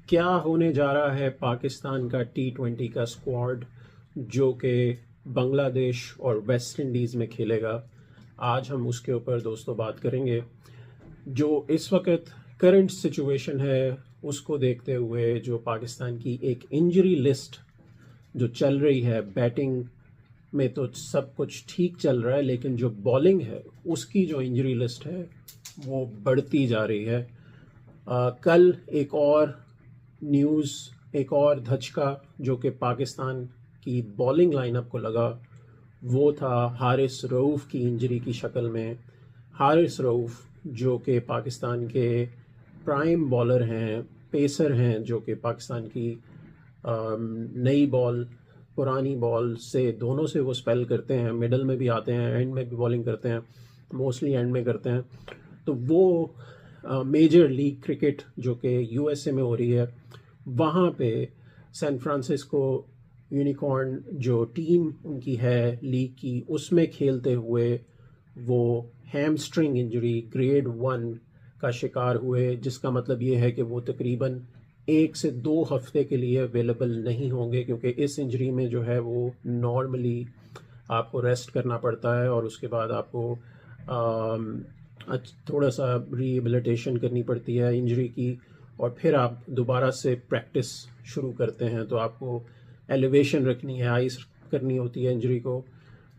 क्या होने जा रहा है पाकिस्तान का T20 का स्क्वाड जो कि बांग्लादेश और वेस्ट इंडीज़ में खेलेगा। आज हम उसके ऊपर दोस्तों बात करेंगे। जो इस वक्त करंट सिचुएशन है उसको देखते हुए जो पाकिस्तान की एक इंजरी लिस्ट जो चल रही है, बैटिंग में तो सब कुछ ठीक चल रहा है, लेकिन जो बॉलिंग है उसकी जो इंजरी लिस्ट है वो बढ़ती जा रही है। कल एक और न्यूज़, एक और धचका जो कि पाकिस्तान की बॉलिंग लाइनअप को लगा वो था हारिस रऊफ़ की इंजरी की शक्ल में। हारिस रऊफ़ जो कि पाकिस्तान के प्राइम बॉलर हैं, पेसर हैं, जो कि पाकिस्तान की नई बॉल पुरानी बॉल से दोनों से वो स्पेल करते हैं, मिडल में भी आते हैं, एंड में भी बॉलिंग करते हैं, मोस्टली एंड में करते हैं। तो वो मेजर लीग क्रिकेट जो कि यूएसए में हो रही है, वहाँ पे सैन फ्रांसिस्को यूनिकॉर्न जो टीम उनकी है लीग की, उसमें खेलते हुए वो हैमस्ट्रिंग इंजरी ग्रेड 1 का शिकार हुए, जिसका मतलब ये है कि वो तकरीबन 1 से 2 हफ्ते के लिए अवेलेबल नहीं होंगे, क्योंकि इस इंजरी में जो है वो नॉर्मली आपको रेस्ट करना पड़ता है और उसके बाद आपको थोड़ा सा रिहेबिलिटेशन करनी पड़ती है इंजरी की, और फिर आप दोबारा से प्रैक्टिस शुरू करते हैं। तो आपको एलिवेशन रखनी है, आइस करनी होती है इंजरी को।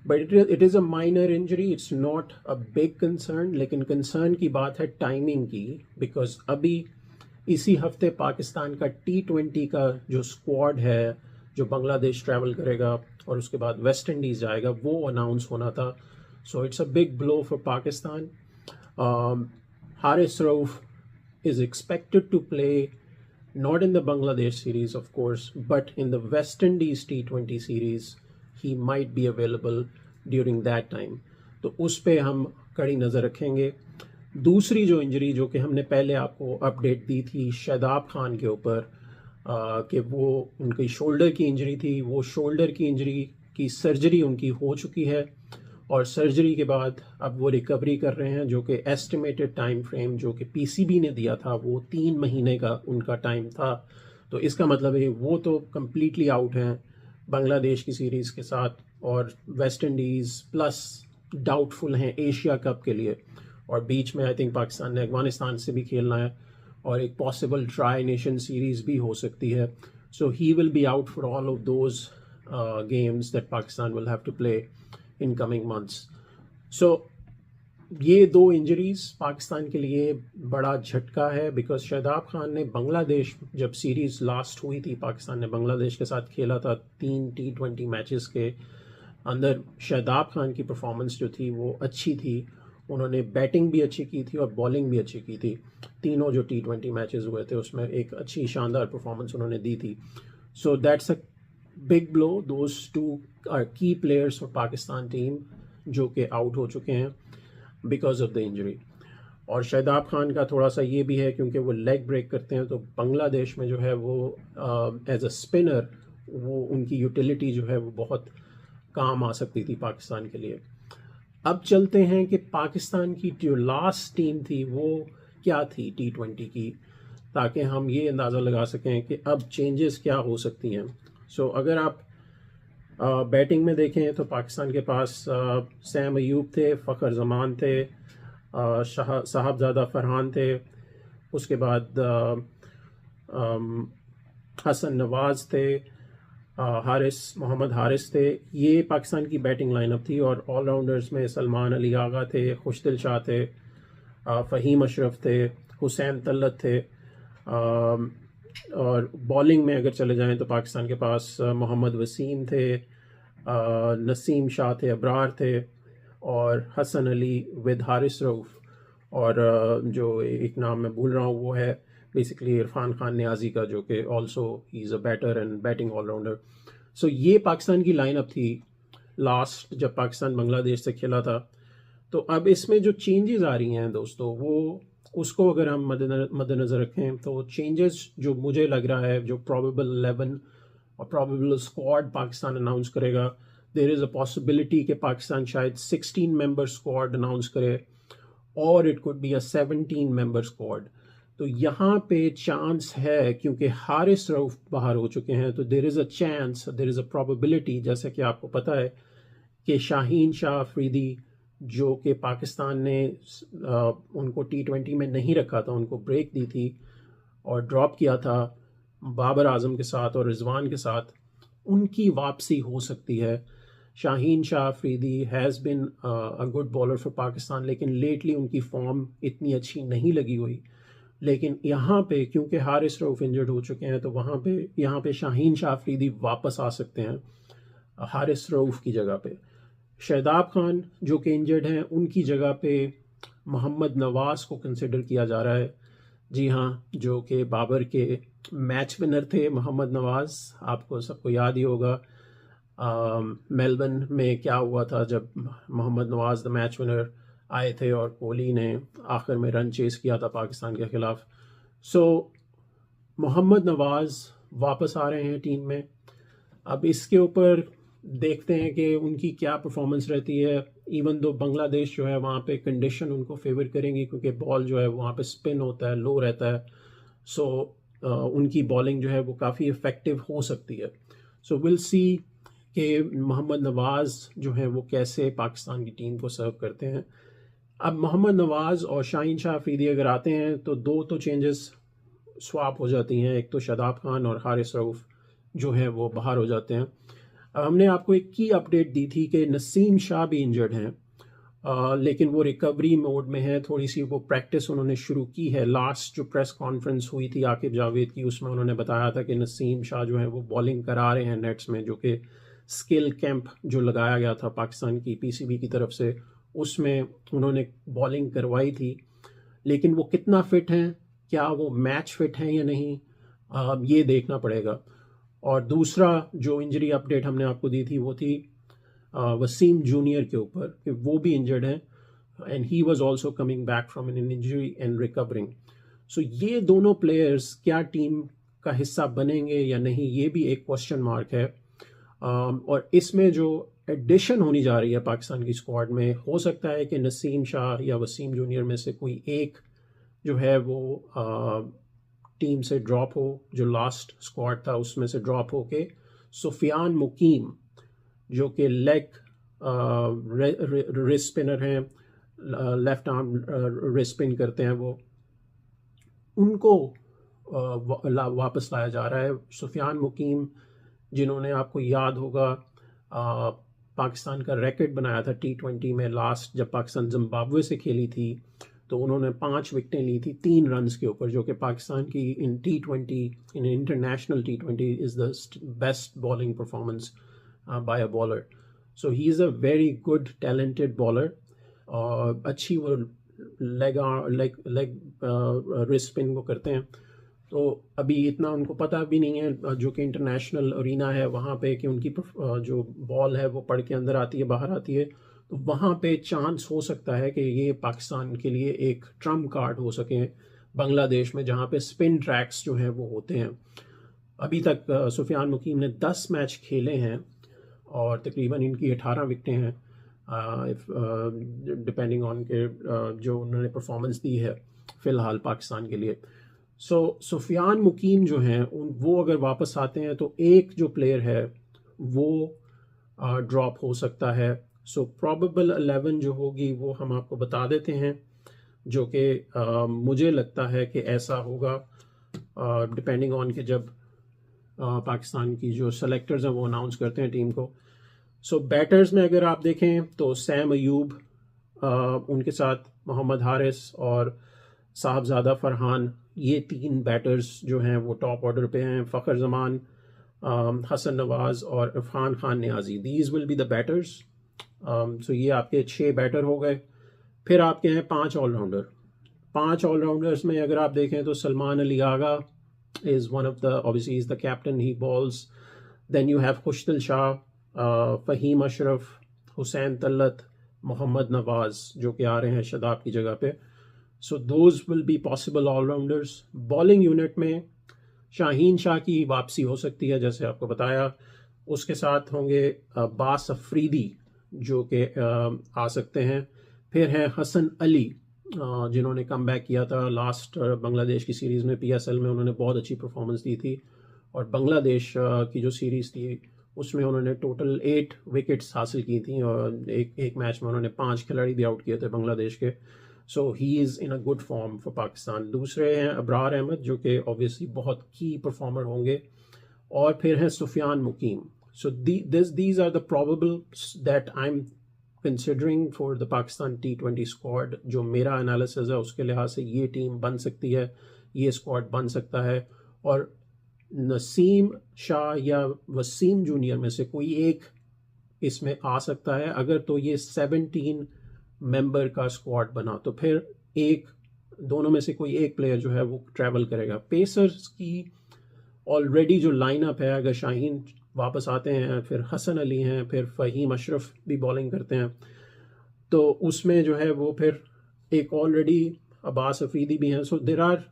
But it is a minor injury, it's not a big concern. लेकिन कंसर्न की बात है टाइमिंग की, बिकॉज अभी इसी हफ्ते पाकिस्तान का T20 का जो स्क्वाड है जो बांग्लादेश ट्रैवल करेगा और उसके बाद वेस्ट इंडीज़ जाएगा, वो अनाउंस होना था। So it's a big blow for Pakistan. Haris Rauf is expected to play not in the Bangladesh series, of course, but in the West Indies T20 series. He might be available during that time. तो उस पे हम कड़ी नज़र रखेंगे। दूसरी जो injury जो कि हमने पहले आपको अपडेट दी थी शादाब खान के ऊपर, कि वो उनकी शोल्डर की इंजरी थी, वो शोल्डर की इंजरी की सर्जरी उनकी हो चुकी है और सर्जरी के बाद अब वो रिकवरी कर रहे हैं, जो कि एस्टिमेटेड टाइम फ्रेम जो कि पीसीबी ने दिया था वो 3 महीने का उनका टाइम था। तो इसका मतलब है वो तो कम्प्लीटली आउट हैं बांग्लादेश की सीरीज़ के साथ, और वेस्ट इंडीज़ प्लस डाउटफुल हैं एशिया कप के लिए, और बीच में आई थिंक पाकिस्तान ने अफगानिस्तान से भी खेलना है और एक पॉसिबल ट्राई नेशन सीरीज़ भी हो सकती है। So he will be out for all of those games that Pakistan will have to play in coming months. So ये दो इंजरीज पाकिस्तान के लिए बड़ा झटका है, बिकॉज शादाब खान ने बांग्लादेश जब सीरीज लास्ट हुई थी, पाकिस्तान ने बांग्लादेश के साथ खेला था 3 T20 मैचेस के अंदर, शादाब खान की परफॉर्मेंस जो थी वो अच्छी थी। उन्होंने बैटिंग भी अच्छी की थी और बॉलिंग भी अच्छी की थी। तीनों जो T20 मैचेस हुए थे उसमें एक अच्छी शानदार परफॉर्मेंस उन्होंने दी थी। So that's a big blow. Those two are key players for Pakistan team जो कि आउट हो चुके हैं बिकॉज ऑफ द इंजरी। और शादाब खान का थोड़ा सा ये भी है क्योंकि वो लेग ब्रेक करते हैं, तो बांग्लादेश में जो है वो एज अ स्पिनर वो उनकी यूटिलिटी जो है वो बहुत काम आ सकती थी पाकिस्तान के लिए। अब चलते हैं कि पाकिस्तान की जो लास्ट टीम थी वो क्या थी T20 की, ताकि हम ये अंदाज़ा लगा सकें कि अब चेंजेस क्या हो सकती हैं। सो अगर आप बैटिंग में देखें तो पाकिस्तान के पास सैम अयूब थे, फ़खर जमान थे, साहबजादा फरहान थे, उसके बाद हसन नवाज़ थे, मोहम्मद हारिस थे। ये पाकिस्तान की बैटिंग लाइनअप थी। और ऑलराउंडर्स में सलमान अली आगा थे, खुशदिल शाह थे, फ़हीम अशरफ थे, हुसैन तल्लत थे। और बॉलिंग में अगर चले जाएं तो पाकिस्तान के पास मोहम्मद वसीम थे, नसीम शाह थे, अबरार थे, और हसन अली विद हारिस रऊफ़, और जो एक नाम मैं भूल रहा हूँ वो है बेसिकली इरफान खान नियाजी का, जो कि also he is a batter and batting all-rounder. So ये पाकिस्तान की लाइनअप थी लास्ट जब पाकिस्तान बांग्लादेश से खेला था। तो अब इसमें जो चेंजेस आ रही हैं दोस्तों, वो उसको अगर हम मद्देनज़र रखें तो चेंजेस जो मुझे लग रहा है, जो प्रोबेबल 11 और प्रोबेबल स्क्वाड पाकिस्तान अनाउंस करेगा, देयर इज़ अ पॉसिबिलिटी कि पाकिस्तान शायद 16 मेंबर स्क्वाड अनाउंस करे, और it could be a 17 member squad. तो यहाँ पे चांस है, क्योंकि हारिस रऊफ बाहर हो चुके हैं, तो there is a chance, there is a probability, जैसे कि आपको पता है कि शाहीन शाह अफरीदी जो कि पाकिस्तान ने उनको T20 में नहीं रखा था, उनको ब्रेक दी थी और ड्रॉप किया था बाबर आजम के साथ और रिजवान के साथ, उनकी वापसी हो सकती है। Shaheen Shah Afridi has been a good bowler for Pakistan, लेकिन लेटली उनकी फॉर्म इतनी अच्छी नहीं लगी हुई। लेकिन यहाँ पे क्योंकि हारिस रऊफ इंजर्ड हो चुके हैं, तो यहाँ पे शाहीन शाह अफरीदी वापस आ सकते हैं हारिस रऊफ की जगह पे। शादाब खान जो कि इंजर्ड हैं, उनकी जगह पे मोहम्मद नवाज़ को कंसिडर किया जा रहा है। जी हाँ, जो कि बाबर के मैच विनर थे मोहम्मद नवाज़, आपको सबको याद ही होगा मेलबर्न में क्या हुआ था जब मोहम्मद नवाज़ द मैच विनर आए थे और कोहली ने आखिर में रन चेस किया था पाकिस्तान के ख़िलाफ़। सो मोहम्मद नवाज़ वापस आ रहे हैं टीम में। अब इसके ऊपर देखते हैं कि उनकी क्या परफॉर्मेंस रहती है। इवन दो बांग्लादेश जो है वहाँ पे कंडीशन उनको फेवर करेंगी, क्योंकि बॉल जो है वहाँ पे स्पिन होता है, लो रहता है। सो उनकी बॉलिंग जो है वो काफ़ी इफ़ेक्टिव हो सकती है। सो विल सी कि मोहम्मद नवाज़ जो है वो कैसे पाकिस्तान की टीम को सर्व करते हैं। अब मोहम्मद नवाज़ और शाहीन शाह अफरीदी अगर आते हैं तो दो तो चेंजेस स्वाप हो जाती हैं, एक तो शादाब खान और हारिस रऊफ जो है वो बाहर हो जाते हैं। हमने आपको एक की अपडेट दी थी कि नसीम शाह भी इंजर्ड हैं, लेकिन वो रिकवरी मोड में है। थोड़ी सी वो प्रैक्टिस उन्होंने शुरू की है। लास्ट जो प्रेस कॉन्फ्रेंस हुई थी आकिब जावेद की, उसमें उन्होंने बताया था कि नसीम शाह जो है वो बॉलिंग करा रहे हैं नेट्स में, जो कि स्किल कैंप जो लगाया गया था पाकिस्तान की PCB की तरफ से, उसमें उन्होंने बॉलिंग करवाई थी। लेकिन वो कितना फिट हैं, क्या वो मैच फिट हैं या नहीं, ये देखना पड़ेगा। और दूसरा जो इंजरी अपडेट हमने आपको दी थी वो थी वसीम जूनियर के ऊपर, कि वो भी इंजर्ड हैं and he was also coming back from an injury and recovering. So ये दोनों प्लेयर्स क्या टीम का हिस्सा बनेंगे या नहीं, ये भी एक क्वेश्चन मार्क है। और इसमें जो एडिशन होनी जा रही है पाकिस्तान की स्क्वाड में, हो सकता है कि नसीम शाह या वसीम जूनियर में से कोई एक जो है वो टीम से ड्रॉप हो, जो लास्ट स्क्वाड था उसमें से ड्रॉप हो के सुफियान मुकीम जो कि लेग रिस्ट स्पिनर हैं, लेफ्ट आर्म रिस्ट स्पिन करते हैं, वो उनको वापस लाया जा रहा है। सुफियान मुकीम जिन्होंने, आपको याद होगा, पाकिस्तान का रिकॉर्ड बनाया था T20 में लास्ट जब पाकिस्तान जिम्बाब्वे से खेली थी, तो उन्होंने 5 विकेटें ली थी 3 रन्स के ऊपर, जो कि पाकिस्तान की इन T20 in international T20 is the best bowling performance by a bowler. So he is a very good talented bowler और अच्छी वो लेग रिस्ट स्पिन को करते हैं। तो अभी इतना उनको पता भी नहीं है जो कि इंटरनेशनल अरीना है वहाँ पे, कि उनकी जो बॉल है वो पड़ के अंदर आती है बाहर आती है, तो वहाँ पे चांस हो सकता है कि ये पाकिस्तान के लिए एक ट्रम्प कार्ड हो सके बांग्लादेश में, जहाँ पे स्पिन ट्रैक्स जो हैं वो होते हैं। अभी तक सुफियान मुकीम ने 10 मैच खेले हैं और तकरीबन इनकी 18 विकेटें हैं, डिपेंडिंग ऑन के जो उन्होंने परफॉर्मेंस दी है फ़िलहाल पाकिस्तान के लिए। सो सुफियान मुकीम जो हैं वो अगर वापस आते हैं तो एक जो प्लेयर है वो ड्रॉप हो सकता है। सो प्रोबेबल 11 जो होगी वो हम आपको बता देते हैं, जो कि मुझे लगता है कि ऐसा होगा डिपेंडिंग ऑन के जब पाकिस्तान की जो सेलेक्टर्स हैं वो अनाउंस करते हैं टीम को। सो बैटर्स में अगर आप देखें तो सैम अयूब, उनके साथ मोहम्मद हारिस और साहबजादा फरहान, ये 3 बैटर्स जो हैं वो टॉप ऑर्डर पे हैं। फ़खर जमान, हसन नवाज़ और Irfan Khan Niazi, these will be the batters. So ये आपके 6 बैटर हो गए। फिर आपके हैं 5 ऑलराउंडर। 5 ऑलराउंडर्स में अगर आप देखें तो Salman Ali Agha is one of the, obviously he's the captain, he bowls. Then you have Khushdil Shah, Fahim Ashraf, Hussain Tallat, Mohammad Nawaz जो कि आ रहे हैं शादाब की जगह पे। So those will be possible all-rounders. Bowling unit में शाहीन शाह की वापसी हो सकती है जैसे आपको बताया, उसके साथ होंगे बास अफरीदी जो कि आ सकते हैं। फिर है हसन अली जिन्होंने कम बैक किया था लास्ट बांग्लादेश की सीरीज़ में, PSL में उन्होंने बहुत अच्छी परफॉर्मेंस दी थी। और बांग्लादेश की जो सीरीज़ थी उसमें उन्होंने टोटल 8 विकेट्स हासिल की थी और एक मैच में उन्होंने 5 खिलाड़ी भी आउट किए थे बांग्लादेश के। So he is in a good form for Pakistan. दूसरे हैं अबरार अहमद, जो कि ऑब्वियसली बहुत की परफॉर्मर होंगे, और फिर हैं सुफियान मुकीम। सो these are the probables that I'm considering for the Pakistan T20 squad। जो मेरा एनालिसिस है उसके लिहाज से ये टीम बन सकती है, ये स्क्वाड बन सकता है। और नसीम शाह या वसीम जूनियर में से कोई एक इसमें आ सकता है। अगर तो ये 17 मेंबर का स्क्वाड बना तो फिर एक दोनों में से कोई एक प्लेयर जो है वो ट्रैवल करेगा। पेसर्स की ऑलरेडी जो लाइनअप है, अगर शाहीन वापस आते हैं, फिर हसन अली हैं, फिर फ़हीम अशरफ भी बॉलिंग करते हैं, तो उसमें जो है वो फिर एक ऑलरेडी अब्बास अफरीदी भी हैं। So there are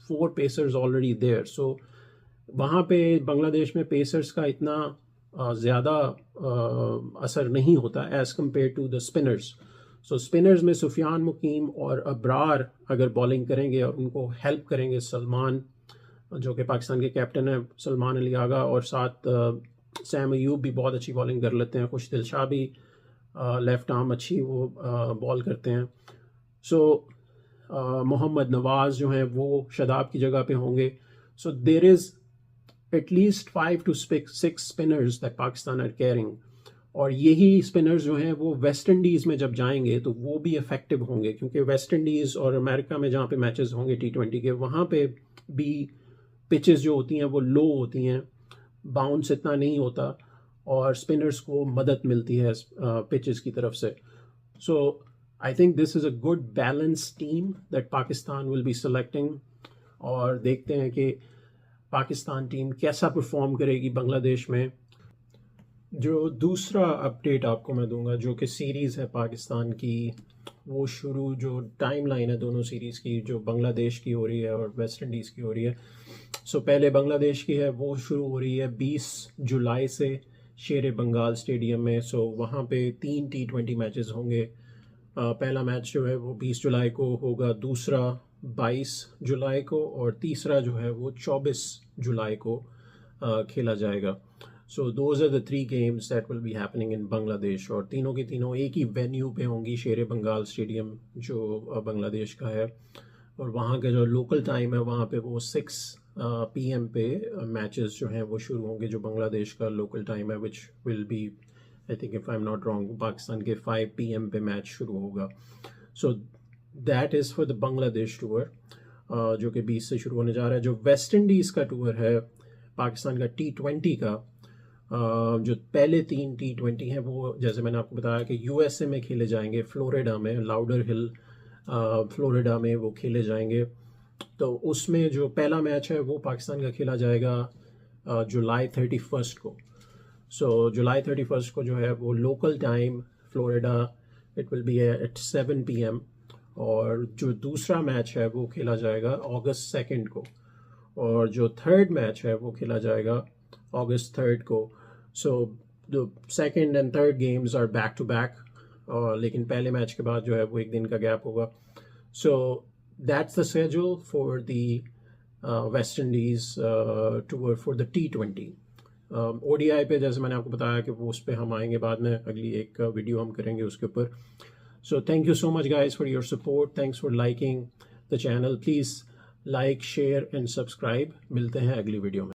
4 pacers already there. So वहाँ पे बांग्लादेश में पेसर्स का इतना ज़्यादा असर नहीं होता as compared to the spinners. So spinners में सुफियान मुकीम और अबरार अगर बॉलिंग करेंगे और उनको हेल्प करेंगे सलमान, जो कि पाकिस्तान के कैप्टन है, सलमान अली आगा, और साथ सैम अयूब भी बहुत अच्छी बॉलिंग कर लेते हैं, खुशदिल शाह भी लेफ़्ट आर्म अच्छी वो बॉल करते हैं। सो मोहम्मद नवाज़ जो हैं वो शदाब की जगह पे होंगे। So there is at least 5 to 6 spinners that Pakistan are carrying. और यही स्पिनर्स जो हैं वो वेस्ट इंडीज़ में जब जाएंगे तो वो भी इफ़ेक्टिव होंगे, क्योंकि वेस्ट इंडीज़ और अमेरिका में जहाँ पे मैचेस होंगे T20 के, वहाँ पे भी पिचेस जो होती हैं वो लो होती हैं, बाउंस इतना नहीं होता और स्पिनर्स को मदद मिलती है पिचेस की तरफ से। So I think this is a good balance team that Pakistan will be selecting. और देखते हैं कि पाकिस्तान टीम कैसा परफॉर्म करेगी बांग्लादेश में। जो दूसरा अपडेट आपको मैं दूंगा, जो कि सीरीज़ है पाकिस्तान की, वो शुरू जो टाइम लाइन है दोनों सीरीज़ की, जो बांग्लादेश की हो रही है और वेस्ट इंडीज़ की हो रही है। सो पहले बांग्लादेश की है, वो शुरू हो रही है 20 जुलाई से शेर बंगाल स्टेडियम में। सो वहाँ पे 3 T20 मैचेस होंगे। पहला मैच जो है वो 20 जुलाई को होगा, दूसरा 22 जुलाई को, और तीसरा जो है वो 24 जुलाई को खेला जाएगा। So those are the 3 games that will be happening in Bangladesh, और तीनों की तीनों एक ही वेन्यू पे होंगी, शेर बंगाल स्टेडियम जो बांग्लादेश का है। और वहाँ का जो लोकल टाइम है वहाँ पे वो 6 PM पे मैचेस जो हैं वो शुरू होंगे, जो बांग्लादेश का लोकल टाइम है, which will be, I think if I am not wrong, Pakistan के 5 PM पे मैच शुरू होगा। So that is for the Bangladesh tour, जो कि 20 से शुरू होने जा रहा है। जो वेस्ट इंडीज़ का टूर है पाकिस्तान का T20 का, जो पहले 3 T20 हैं वो, जैसे मैंने आपको बताया कि USA में खेले जाएंगे, फ्लोरिडा में, लाउडर हिल फ्लोरिडा में वो खेले जाएंगे। तो उसमें जो पहला मैच है वो पाकिस्तान का खेला जाएगा जुलाई 31 को। सो जुलाई 31 को जो है वो local time Florida, it will be at 7 PM। और जो दूसरा मैच है वो खेला जाएगा अगस्त 2 को, और जो थर्ड मैच है वो खेला जाएगा अगस्त 3 को। So the second and third games are back to back, लेकिन पहले मैच के बाद जो है वो एक दिन का गैप होगा। So that's the schedule for the West Indies tour for the T20। ODI पे जैसे मैंने आपको बताया कि वो उस पर हम आएंगे बाद में, अगली एक वीडियो हम करेंगे उसके ऊपर। So thank you so much guys for your support, thanks for liking the channel. Please like, share and subscribe. मिलते हैं अगली वीडियो में।